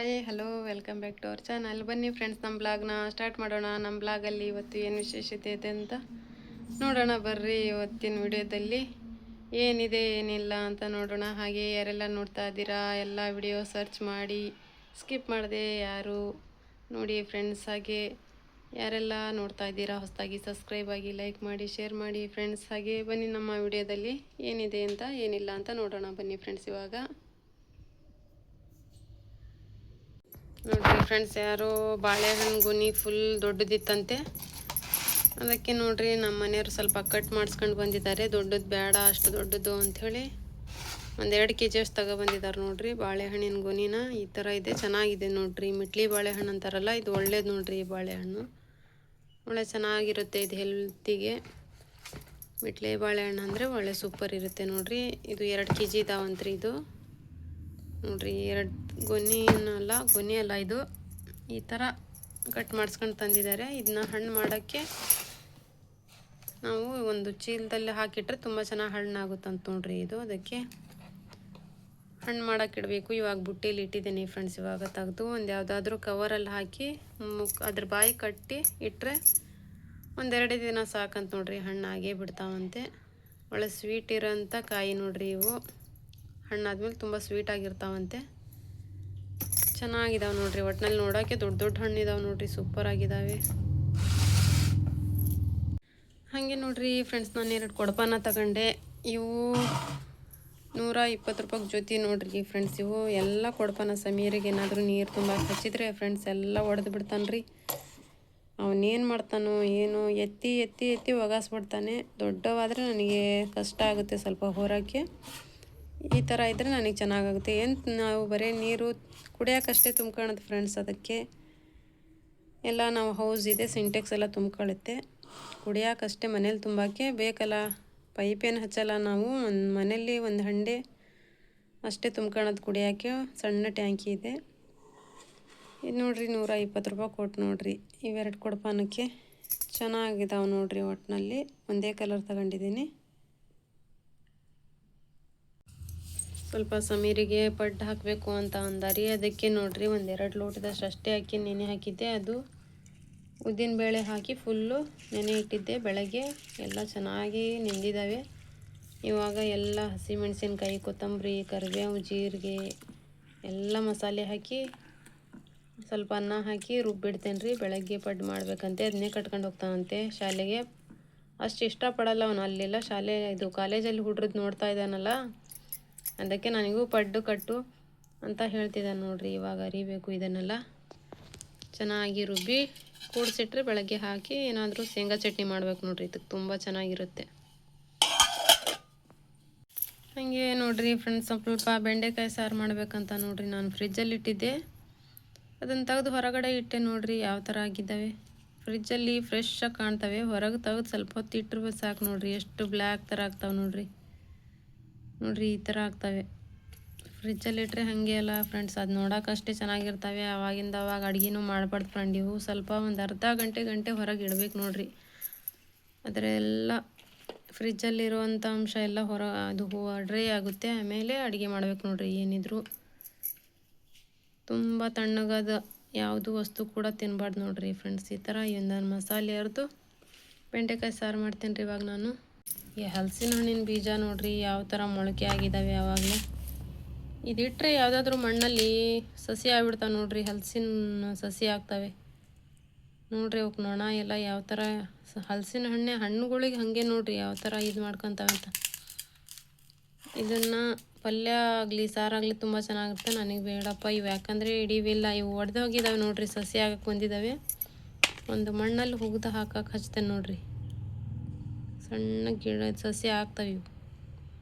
Hi hello welcome back to our channel. ಬನ್ನಿ friends, ನಮ್ಮ ಬ್ಲಾಗ್ನ ಸ್ಟಾರ್ಟ್ ಮಾಡೋಣ. ನಮ್ಮ ಬ್ಲಾಗಲ್ಲಿ ಇವತ್ತು ಏನು ವಿಶೇಷತೆ ಇದೆ ಅಂತ ನೋಡೋಣ ಬರ್ರಿ. ಇವತ್ತಿನ ವಿಡಿಯೋದಲ್ಲಿ ಏನಿದೆ ಏನಿಲ್ಲ ಅಂತ ನೋಡೋಣ. ಹಾಗೆ ಯಾರೆಲ್ಲ ನೋಡ್ತಾ ಇದ್ದೀರಾ ಎಲ್ಲ ವಿಡಿಯೋ ಸರ್ಚ್ ಮಾಡಿ ಸ್ಕಿಪ್ ಮಾಡದೆ ಯಾರು ನೋಡಿ ಫ್ರೆಂಡ್ಸ್. ಹಾಗೆ ಯಾರೆಲ್ಲ ನೋಡ್ತಾ ಇದ್ದೀರಾ ಹೊಸದಾಗಿ ಸಬ್ಸ್ಕ್ರೈಬ್ ಆಗಿ, ಲೈಕ್ ಮಾಡಿ, ಶೇರ್ ಮಾಡಿ ಫ್ರೆಂಡ್ಸ್. ಹಾಗೆ ಬನ್ನಿ ನಮ್ಮ ವಿಡಿಯೋದಲ್ಲಿ ಏನಿದೆ ಅಂತ ಏನಿಲ್ಲ ಅಂತ ನೋಡೋಣ ಬನ್ನಿ ಫ್ರೆಂಡ್ಸ್. ಇವಾಗ ನೋಡ್ರಿ ಫ್ರೆಂಡ್ಸ್, ಯಾರೋ ಬಾಳೆಹಣ್ಣು ಗೊನೆ ಫುಲ್ ದೊಡ್ಡದಿತ್ತಂತೆ. ಅದಕ್ಕೆ ನೋಡ್ರಿ ನಮ್ಮ ಮನೆಯವರು ಸ್ವಲ್ಪ ಕಟ್ ಮಾಡಿಸ್ಕೊಂಡು ಬಂದಿದ್ದಾರೆ. ದೊಡ್ಡದು ಬೇಡ ಅಷ್ಟು ದೊಡ್ಡದು ಅಂಥೇಳಿ ಒಂದು 2 kg ಅಷ್ಟು ತಗೊಬಂದಿದ್ದಾರೆ. ನೋಡ್ರಿ ಬಾಳೆಹಣ್ಣಿನ ಗೊನಿನ ಈ ಥರ ಇದೆ, ಚೆನ್ನಾಗಿದೆ ನೋಡ್ರಿ. ಮಿಟ್ಲಿ ಬಾಳೆಹಣ್ಣು ಅಂತಾರಲ್ಲ, ಇದು ಒಳ್ಳೇದು ನೋಡ್ರಿ. ಈ ಬಾಳೆಹಣ್ಣು ಒಳ್ಳೆ ಚೆನ್ನಾಗಿರುತ್ತೆ, ಇದು ಹೆಲ್ತಿಗೆ. ಮಿಟ್ಲಿ ಬಾಳೆಹಣ್ಣು ಅಂದರೆ ಒಳ್ಳೆ ಸೂಪರ್ ಇರುತ್ತೆ ನೋಡ್ರಿ. ಇದು 2 kg ಇದಾವಂತ್ರಿ. ಇದು ನೋಡ್ರಿ 2 ಗೊನೆ ಅಲ್ಲ, ಇದು ಈ ಥರ ಕಟ್ ಮಾಡಿಸ್ಕೊಂಡು ತಂದಿದ್ದಾರೆ. ಇದನ್ನ ಹಣ್ಣು ಮಾಡೋಕ್ಕೆ ನಾವು ಒಂದು ಚೀಲದಲ್ಲಿ ಹಾಕಿಟ್ರೆ ತುಂಬ ಚೆನ್ನಾಗಿ ಹಣ್ಣಾಗುತ್ತಂತ ನೋಡ್ರಿ. ಇದು ಅದಕ್ಕೆ ಹಣ್ಣು ಮಾಡೋಕೆ ಇಡಬೇಕು. ಇವಾಗ ಬುಟ್ಟಿಲಿ ಇಟ್ಟಿದ್ದೀನಿ ಫ್ರೆಂಡ್ಸ್. ಇವಾಗ ತೆಗೆದು ಒಂದು ಯಾವುದಾದ್ರೂ ಕವರಲ್ಲಿ ಹಾಕಿ ಅದ್ರ ಬಾಯಿ ಕಟ್ಟಿ ಇಟ್ಟರೆ 1-2 ದಿನ ಸಾಕಂತ ನೋಡ್ರಿ. ಹಣ್ಣು ಆಗೇ ಬಿಡ್ತಾವಂತೆ. ಒಳ್ಳೆ ಸ್ವೀಟ್ ಇರೋಂಥ ಕಾಯಿ ನೋಡ್ರಿ ಇವು. ಹಣ್ಣಾದ್ಮೇಲೆ ತುಂಬ ಸ್ವೀಟಾಗಿರ್ತಾವಂತೆ. ಚೆನ್ನಾಗಿದ್ದಾವೆ ನೋಡ್ರಿ. ಒಟ್ಟಿನಲ್ಲಿ ನೋಡೋಕ್ಕೆ ದೊಡ್ಡ ದೊಡ್ಡ ಹಣ್ಣಿದಾವೆ ನೋಡ್ರಿ, ಸೂಪರ್ ಆಗಿದ್ದಾವೆ. ಹಾಗೆ ನೋಡ್ರಿ ಫ್ರೆಂಡ್ಸ್, ನಾನು 2 ಕೊಡಪಾನ ತಗೊಂಡೆ. ಇವು 120 ರೂಪಾಯಿಗೆ ಜೊತೆ ನೋಡ್ರಿ ಫ್ರೆಂಡ್ಸ್. ಇವು ಎಲ್ಲ ಕೊಡಪಾನ. ಸಮೀರಿಗೆ ಏನಾದರೂ ನೀರು ತುಂಬ ಹಚ್ಚಿದ್ರೆ ಫ್ರೆಂಡ್ಸ್ ಎಲ್ಲ ಒಡೆದು ಬಿಡ್ತಾನೆ. ಅವನೇನು ಮಾಡ್ತಾನೋ ಏನೋ, ಎತ್ತಿ ಎತ್ತಿ ಎತ್ತಿ ಒಗಾಸ್ಬಿಡ್ತಾನೆ. ದೊಡ್ಡವಾದರೆ ನನಗೆ ಕಷ್ಟ ಆಗುತ್ತೆ ಸ್ವಲ್ಪ ಹೊರೋಕ್ಕೆ. ಈ ಥರ ಇದ್ದರೆ ನನಗೆ ಚೆನ್ನಾಗಾಗುತ್ತೆ. ನಾವು ಬರೀ ನೀರು ಕುಡಿಯೋಕ್ಕಷ್ಟೇ ತುಂಬ್ಕೊಳ್ಳೋದು ಫ್ರೆಂಡ್ಸ್. ಅದಕ್ಕೆ ಎಲ್ಲ ನಾವು ಹೌಸ್ ಇದೆ, ಸಿಂಟೆಕ್ಸ್ ಎಲ್ಲ ತುಂಬ್ಕೊಳ್ಳುತ್ತೆ. ಕುಡಿಯೋಕ್ಕಷ್ಟೇ, ಮನೇಲಿ ತುಂಬಕ್ಕೆ ಬೇಕಲ್ಲ. ಪೈಪೇನು ಹಚ್ಚಲ್ಲ ನಾವು. ಮನೇಲಿ ಒಂದು ಹಂಡೆ ಅಷ್ಟೇ ತುಂಬ್ಕೊಳ್ಳೋದು ಕುಡಿಯೋಕ್ಕೆ. ಸಣ್ಣ ಟ್ಯಾಂಕಿ ಇದೆ. ಇದು ನೋಡ್ರಿ 120 ರೂಪಾಯಿ ಕೊಟ್ಟು ನೋಡ್ರಿ. ಇವೆರಡು ಕೊಡಪಾನಕ್ಕೆ ಚೆನ್ನಾಗಿದ್ದಾವೆ ನೋಡ್ರಿ. ಒಟ್ಟಿನಲ್ಲಿ ಒಂದೇ ಕಲರ್ ತಗೊಂಡಿದ್ದೀನಿ. ಸ್ವಲ್ಪ ಸಮೀರಿಗೆ ಪಡ್ಡು ಹಾಕಬೇಕು ಅಂತ ಅಂದಾರಿ. ಅದಕ್ಕೆ ನೋಡ್ರಿ 1-2 ಲೋಟದಷ್ಟು ಅಷ್ಟೇ ಅಕ್ಕಿ ನೆನೆ ಹಾಕಿದ್ದೆ. ಅದು ಉದ್ದಿನಬೇಳೆ ಹಾಕಿ ಫುಲ್ಲು ನೆನೆ ಇಟ್ಟಿದ್ದೆ ಬೆಳಗ್ಗೆ. ಎಲ್ಲ ಚೆನ್ನಾಗಿ ನೆಂದಿದ್ದಾವೆ. ಇವಾಗ ಎಲ್ಲ ಹಸಿಮೆಣಸಿನ್ಕಾಯಿ, ಕೊತ್ತಂಬರಿ, ಕರಿಬೇವು, ಜೀರಿಗೆ ಎಲ್ಲ ಮಸಾಲೆ ಹಾಕಿ ಸ್ವಲ್ಪ ಅನ್ನ ಹಾಕಿ ರುಬ್ಬಿಡ್ತೇನೆ ರೀ. ಬೆಳಗ್ಗೆ ಪಡ್ಡು ಮಾಡಬೇಕಂತೆ. ಅದನ್ನೇ ಕಟ್ಕೊಂಡು ಹೋಗ್ತಾನಂತೆ ಶಾಲೆಗೆ. ಅಷ್ಟು ಇಷ್ಟಪಡಲ್ಲ ಅವನು. ಅಲ್ಲೆಲ್ಲ ಇದು ಕಾಲೇಜಲ್ಲಿ ಹುಡ್ರದ್ದು ನೋಡ್ತಾ ಇದ್ದಾನಲ್ಲ, ಅದಕ್ಕೆ ನನಗೂ ಪಡ್ಡು ಕಟ್ಟು ಅಂತ ಹೇಳ್ತಿದ್ದಾನೆ ನೋಡ್ರಿ. ಇವಾಗ ಅರಿಬೇಕು ಇದನ್ನೆಲ್ಲ. ಚೆನ್ನಾಗಿ ರುಬ್ಬಿ ಕೂಡಿಸಿಟ್ರೆ ಬೆಳಗ್ಗೆ ಹಾಕಿ ಏನಾದರೂ ಶೇಂಗಾ ಚಟ್ನಿ ಮಾಡ್ಬೇಕು ನೋಡ್ರಿ. ಇದಕ್ಕೆ ತುಂಬ ಚೆನ್ನಾಗಿರುತ್ತೆ. ಹಾಗೆ ನೋಡ್ರಿ ಫ್ರೆಂಡ್ಸ್, ಸ್ವಲ್ಪ ಬೆಂಡೆಕಾಯಿ ಸಾರು ಮಾಡ್ಬೇಕಂತ ನೋಡ್ರಿ ನಾನು ಫ್ರಿಜ್ಜಲ್ಲಿ ಇಟ್ಟಿದ್ದೆ. ಅದನ್ನು ತೆಗೆದು ಹೊರಗಡೆ ಇಟ್ಟೆ ನೋಡ್ರಿ. ಯಾವ ಥರ ಆಗಿದ್ದಾವೆ. ಫ್ರಿಜ್ಜಲ್ಲಿ ಫ್ರೆಶ್ಶಾಗಿ ಕಾಣ್ತವೆ. ಹೊರಗೆ ತೆಗೆದು ಸ್ವಲ್ಪ ಹೊತ್ತು ಇಟ್ಟರೆ ಸಾಕು ನೋಡ್ರಿ. ಎಷ್ಟು ಬ್ಲ್ಯಾಕ್ ಥರ ಆಗ್ತಾವೆ ನೋಡ್ರಿ. ಈ ಥರ ಆಗ್ತವೆ. ಫ್ರಿಜ್ಜಲ್ಲಿ ಇಟ್ಟರೆ ಹಾಗೆ ಅಲ್ಲ ಫ್ರೆಂಡ್ಸ್, ಅದು ನೋಡೋಕ್ಕಷ್ಟೇ ಚೆನ್ನಾಗಿರ್ತವೆ. ಅವಾಗಿಂದ ಅವಾಗ ಅಡುಗೆನೂ ಮಾಡಬಾರ್ದು ಫ್ರೆಂಡ್. ಇವು ಸ್ವಲ್ಪ ಒಂದು ಅರ್ಧ ಗಂಟೆ ಹೊರಗೆ ಇಡಬೇಕು ನೋಡ್ರಿ. ಅದರೆಲ್ಲ ಫ್ರಿಜ್ಜಲ್ಲಿರುವಂಥ ಅಂಶ ಎಲ್ಲ ಅದು ಡ್ರೈ ಆಗುತ್ತೆ. ಆಮೇಲೆ ಅಡುಗೆ ಮಾಡ್ಬೇಕು ನೋಡ್ರಿ. ಏನಿದ್ರು ತುಂಬ ತಣ್ಣಗಾದ ಯಾವುದು ವಸ್ತು ಕೂಡ ತಿನ್ನಬಾರ್ದು ನೋಡ್ರಿ ಫ್ರೆಂಡ್ಸ್. ಈ ಥರ ನಾನು ಮಸಾಲೆ ಅರ್ದು ಬೆಂಡೆಕಾಯಿ ಸಾರು ಮಾಡ್ತೇನೆ ರೀ ಇವಾಗ ನಾನು. ಈ ಹಲಸಿನ ಹಣ್ಣಿನ ಬೀಜ ನೋಡ್ರಿ ಯಾವ ಥರ ಮೊಳಕೆ ಆಗಿದ್ದಾವೆ. ಯಾವಾಗಲೇ ಇದಿಟ್ಟರೆ ಯಾವುದಾದ್ರೂ ಮಣ್ಣಲ್ಲಿ ಸಸಿ ಆಗ್ಬಿಡ್ತಾವೆ ನೋಡ್ರಿ. ಹಲಸಿನ ಸಸಿ ಆಗ್ತವೆ ನೋಡ್ರಿ. ಅವಕ್ಕೆ ನೊಣ ಎಲ್ಲ ಯಾವ ಥರ. ಹಲಸಿನ ಹಣ್ಣುಗಳಿಗೆ ಹಾಗೆ ನೋಡ್ರಿ ಯಾವ ಥರ ಇದು ಮಾಡ್ಕೊತಾವೆ ಅಂತ. ಇದನ್ನು ಪಲ್ಯ ಆಗಲಿ ಸಾರಾಗಲಿ ತುಂಬ ಚೆನ್ನಾಗಿರುತ್ತೆ. ನನಗೆ ಬೇಡಪ್ಪ ಇವು, ಯಾಕಂದರೆ ಹಿಡಿವಿಲ್ಲ. ಇವು ಒಡೆದು ಹೋಗಿದ್ದಾವೆ ನೋಡ್ರಿ. ಸಸಿ ಆಗಕ್ಕೆ ಬಂದಿದ್ದಾವೆ. ಒಂದು ಮಣ್ಣಲ್ಲಿ ಹುಗ್ದು ಹಾಕಕ್ಕೆ ಹಚ್ತೇನೆ ನೋಡ್ರಿ. ಸಣ್ಣ ಗಿಡ ಸಸಿ ಆಗ್ತವೆ ಇವು.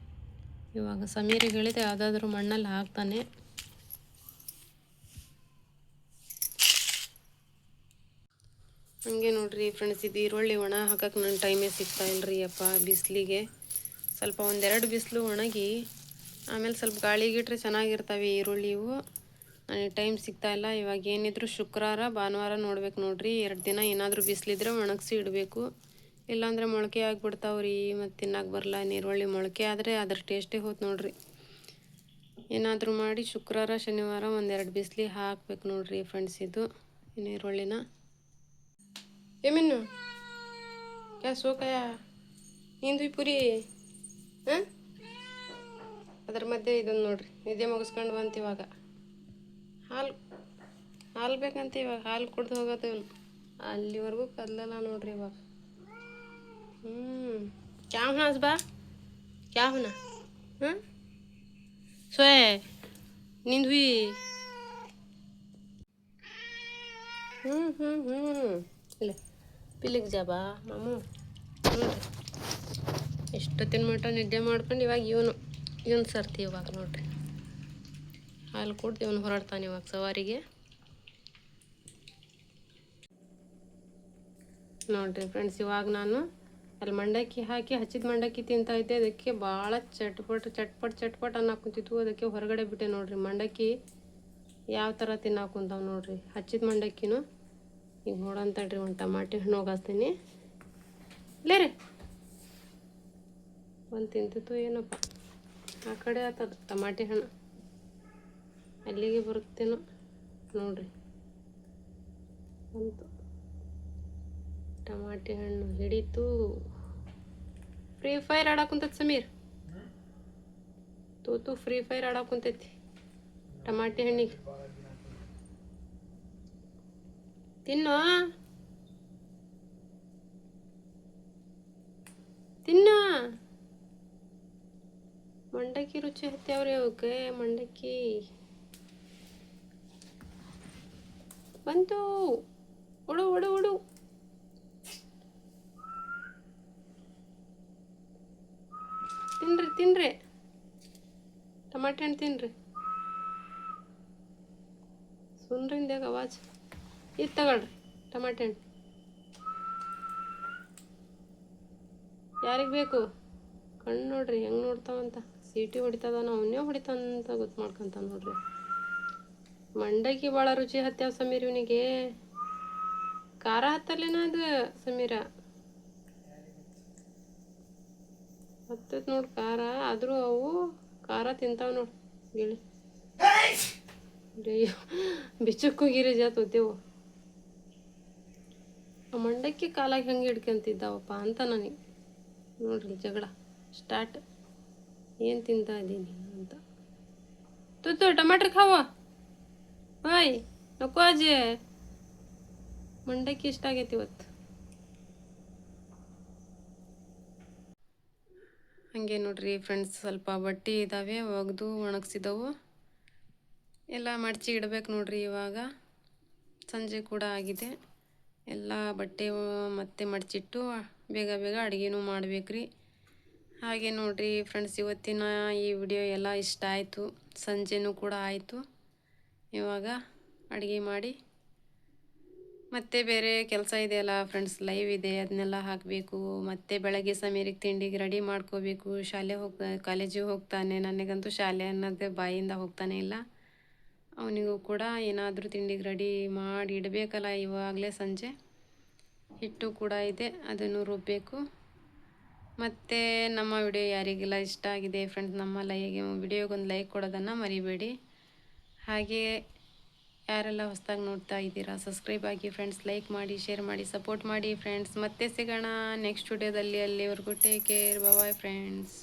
ಇವಾಗ ಸಮೀರಿಗೆ ಹೇಳಿದೆ ಯಾವುದಾದ್ರೂ ಮಣ್ಣಲ್ಲಿ ಹಾಕ್ತಾನೆ. ಹಂಗೆ ನೋಡ್ರಿ ಫ್ರೆಂಡ್ಸ್, ಇದು ಈರುಳ್ಳಿ ಒಣ ಹಾಕಕ್ಕೆ ನನ್ನ ಟೈಮೇ ಸಿಗ್ತಾ ಇಲ್ಲರಿ ಅಪ್ಪ. ಬಿಸಿಲಿಗೆ ಸ್ವಲ್ಪ 1-2 ಬಿಸಿಲು ಒಣಗಿ ಆಮೇಲೆ ಸ್ವಲ್ಪ ಗಾಳಿಗಿಟ್ರೆ ಚೆನ್ನಾಗಿರ್ತವೆ ಈರುಳ್ಳಿ. ಇವು ನನಗೆ ಟೈಮ್ ಸಿಗ್ತಾ ಇಲ್ಲ. ಇವಾಗ ಏನಿದ್ರು ಶುಕ್ರವಾರ ಭಾನುವಾರ ನೋಡ್ಬೇಕು ನೋಡ್ರಿ. 2 ದಿನ ಏನಾದರೂ ಬಿಸಿಲಿದ್ರೆ ಒಣಗಿಸಿ ಇಡಬೇಕು. ಇಲ್ಲಾಂದರೆ ಮೊಳಕೆ ಆಗಿಬಿಡ್ತಾವ್ರಿ. ಮತ್ತು ತಿನ್ನಕ್ಕೆ ಬರಲ್ಲ. ನೀರುಳ್ಳಿ ಮೊಳಕೆ ಆದರೆ ಅದ್ರ ಟೇಸ್ಟೇ ಹೋಯ್ತು ನೋಡ್ರಿ. ಏನಾದರೂ ಮಾಡಿ ಶುಕ್ರವಾರ ಶನಿವಾರ ಒಂದೆರಡು ಬಿಸಿಲಿ ಹಾಕ್ಬೇಕು ನೋಡ್ರಿ ಫ್ರೆಂಡ್ಸ್. ಇದು ನೀರುಳ್ಳಿನ ಏಮಿನ್ನು ಕ್ಯಾ ಸೋಕಾಯ ನಿಂದು ಪುರಿ ಹಾಂ. ಅದ್ರ ಮಧ್ಯೆ ಇದನ್ನು ನೋಡ್ರಿ ನಿದ್ದೆ ಮುಗಿಸ್ಕೊಂಡು ಬಂತು ಇವಾಗ. ಹಾಲು ಬೇಕಂತ ಇವಾಗ ಹಾಲು ಕುಡ್ದು ಹೋಗೋದು ಇವನು. ಅಲ್ಲಿವರೆಗೂ ಕದಲಲ್ಲ ನೋಡ್ರಿ ಇವಾಗ. क्या होना हसबा क्या होना हाँ सोए नींद हुई ಇಲ್ಲ ಪಿಲಿಗೆ ಜಾಬಾ ಮಾಮು ನೋಡ್ರಿ ಎಷ್ಟೊತ್ತಿನ ಮಟ್ಟ ನಿದ್ದೆ ಮಾಡ್ಕೊಂಡು ಇವಾಗ ಇವನು ಸರ್ತಿ ಇವಾಗ ನೋಡ್ರಿ ಹಾಲು ಕೊಟ್ಟು ಇವನು ಹೊರಡ್ತಾನೆ ಇವಾಗ ಸವಾರಿಗೆ. ನೋಡ್ರಿ ಫ್ರೆಂಡ್ಸ್ ಇವಾಗ ನಾನು ಅಲ್ಲಿ ಮಂಡಕ್ಕಿ ಹಾಕಿ ಹಚ್ಚಿದ ಮಂಡಕ್ಕಿ ತಿಂತಾಯಿದ್ದೆ. ಅದಕ್ಕೆ ಭಾಳ ಚಟ್ಪಟ್ ಅನ್ನಕುಂತಿದ್ವು. ಅದಕ್ಕೆ ಹೊರಗಡೆ ಬಿಟ್ಟೆ ನೋಡ್ರಿ. ಮಂಡಕ್ಕಿ ಯಾವ ಥರ ತಿನ್ನಾಕುಂತಾವ ನೋಡ್ರಿ ಹಚ್ಚಿದ ಮಂಡಕ್ಕಿನೂ. ಈಗ ನೋಡಂತಡ್ರಿ ಒಂದು ಟಮಾಟಿ ಹಣ್ಣು ಹೋಗಿಸ್ತೀನಿ ಲೇ ರೀ. ಒಂದು ತಿಂತಿತ್ತು ಏನಪ್ಪ ಆ ಕಡೆ ಆತದ ಟಮಾಟಿ ಹಣ್ಣು ಅಲ್ಲಿಗೆ ಬರುತ್ತೇನೋ ನೋಡ್ರಿ. ಬಂತು ಟಮಾಟಿ ಹಣ್ಣು ಹಿಡಿತು. ಫ್ರೀ ಫೈರ್ ಆಡಾಕುಂತೈತಿ ಸಮೀರ್. ತೂತು ಫ್ರೀ ಫೈರ್ ಆಡಾಕುಂತೈತಿ ಟಮಾಟಿ ಹಣ್ಣಿಗೆ. ತಿನ್ನೋ ಮಂಡಕ್ಕಿ ರುಚಿ ಹತ್ಯಾವ್ರಿ ಅವಕ್ಕೆ. ಮಂಡಕ್ಕಿ ಬಂತು. ಉಡು ತಿನ್ರಿ ಟಮಾಟೆ ಹಣ್ಣು ತಿನ್ರಿ. ಸುನ್ರಿಂದಾಗ ಅವಾಜ್ ಇದು ತಗೊಳ್ರಿ ಟಮಾಟೆ ಹಣ್ಣು. ಯಾರಿಗೆ ಬೇಕು ಕಣ್ಣು ನೋಡ್ರಿ ಹೆಂಗೆ ನೋಡ್ತಾವಂತ. ಸೀಟಿ ಹೊಡಿತದಾನ ಅವನ್ನೇ ಹೊಡಿತಾನಂತ ಗೊತ್ತು ಮಾಡ್ಕೊಂತ ನೋಡ್ರಿ. ಮಂಡಕ್ಕಿ ಭಾಳ ರುಚಿ ಹತ್ಯಾವ ಸಮೀರ್. ಇವನಿಗೆ ಖಾರ ಹತ್ತಲ್ಲೇನ ಅದು ಸಮೀರ ಹತ್ತದ ನೋಡಿ ಖಾರ. ಆದರೂ ಅವು ಖಾರ ತಿಂತಾವ ನೋಡಿ ಗಿಳಿ. ಬಿಚ್ಚಕ್ಕೂ ಗಿರಿ ಜಾತೋತೇವು. ಆ ಮಂಡಕ್ಕಿ ಕಾಲಾಗಿ ಹಂಗೆ ಹಿಡ್ಕೊಂತಿದ್ದಾವಪ್ಪ ಅಂತ ನನಗೆ. ನೋಡ್ರಿ ಜಗಳ ಸ್ಟಾರ್ಟ್. ಏನು ತಿಂತಾ ಇದ್ದೀನಿ ಅಂತ. ತುತ್ತು ಟಮಾಟ್ರ್ ಖಾವ ಬಾಯ್ ನಕೋ ಅಜೆ. ಮಂಡಕ್ಕಿ ಇಷ್ಟ ಆಗೈತಿ ಇವತ್ತು. ಹಾಗೆ ನೋಡ್ರಿ ಫ್ರೆಂಡ್ಸ್ ಸ್ವಲ್ಪ ಬಟ್ಟೆ ಇದ್ದಾವೆ ಒಗೆದು ಒಣಗಿಸಿದವು ಎಲ್ಲ ಮಡಚಿ ಇಡಬೇಕು ನೋಡ್ರಿ. ಇವಾಗ ಸಂಜೆ ಕೂಡ ಆಗಿದೆ. ಎಲ್ಲ ಬಟ್ಟೆ ಮತ್ತೆ ಮಡಚಿಟ್ಟು ಬೇಗ ಅಡುಗೆನೂ ಮಾಡ್ಬೇಕ್ರಿ. ಹಾಗೆ ನೋಡ್ರಿ ಫ್ರೆಂಡ್ಸ್ ಇವತ್ತಿನ ಈ ವಿಡಿಯೋ ಎಲ್ಲ ಇಷ್ಟ ಆಯಿತು. ಸಂಜೆನೂ ಕೂಡ ಆಯಿತು. ಇವಾಗ ಅಡುಗೆ ಮಾಡಿ ಮತ್ತೆ ಬೇರೆ ಕೆಲಸ ಇದೆಯಲ್ಲ ಫ್ರೆಂಡ್ಸ್, ಲೈವ್ ಇದೆ ಅದನ್ನೆಲ್ಲ ಹಾಕಬೇಕು. ಮತ್ತು ಬೆಳಗ್ಗೆ ಸಮೀರಿಗೆ ತಿಂಡಿಗೆ ರೆಡಿ ಮಾಡ್ಕೋಬೇಕು. ಕಾಲೇಜಿಗೆ ಹೋಗ್ತಾನೆ. ನನಗಂತೂ ಶಾಲೆ ಅನ್ನೋದೇ ಬಾಯಿಂದ ಹೋಗ್ತಾನೆ ಇಲ್ಲ. ಅವನಿಗೂ ಕೂಡ ಏನಾದರೂ ತಿಂಡಿಗೆ ರೆಡಿ ಮಾಡಿ ಇಡಬೇಕಲ್ಲ. ಇವಾಗಲೇ ಸಂಜೆ ಹಿಟ್ಟು ಕೂಡ ಇದೆ, ಅದನ್ನು ರುಬ್ಬಬೇಕು. ಮತ್ತು ನಮ್ಮ ವಿಡಿಯೋ ಯಾರಿಗೆಲ್ಲ ಇಷ್ಟ ಆಗಿದೆ ಫ್ರೆಂಡ್ಸ್, ನಮ್ಮ ವಿಡಿಯೋಗೊಂದು ಲೈಕ್ ಕೊಡೋದನ್ನು ಮರಿಬೇಡಿ. ಹಾಗೆ ಯಾರೆಲ್ಲ ಹೊಸದಾಗಿ ನೋಡ್ತಾ ಇದ್ದೀರಾ ಸಬ್ಸ್ಕ್ರೈಬ್ ಆಗಿ ಫ್ರೆಂಡ್ಸ್. ಲೈಕ್ ಮಾಡಿ, ಶೇರ್ ಮಾಡಿ, ಸಪೋರ್ಟ್ ಮಾಡಿ ಫ್ರೆಂಡ್ಸ್. ಮತ್ತೆ ಸಿಗೋಣ ನೆಕ್ಸ್ಟ್ ವಿಡಿಯೋದಲ್ಲಿ. ಅಲ್ಲಿವರೆಗೂ ಟೇಕ್ ಕೇರ್, ಬಾಯ್ ಫ್ರೆಂಡ್ಸ್.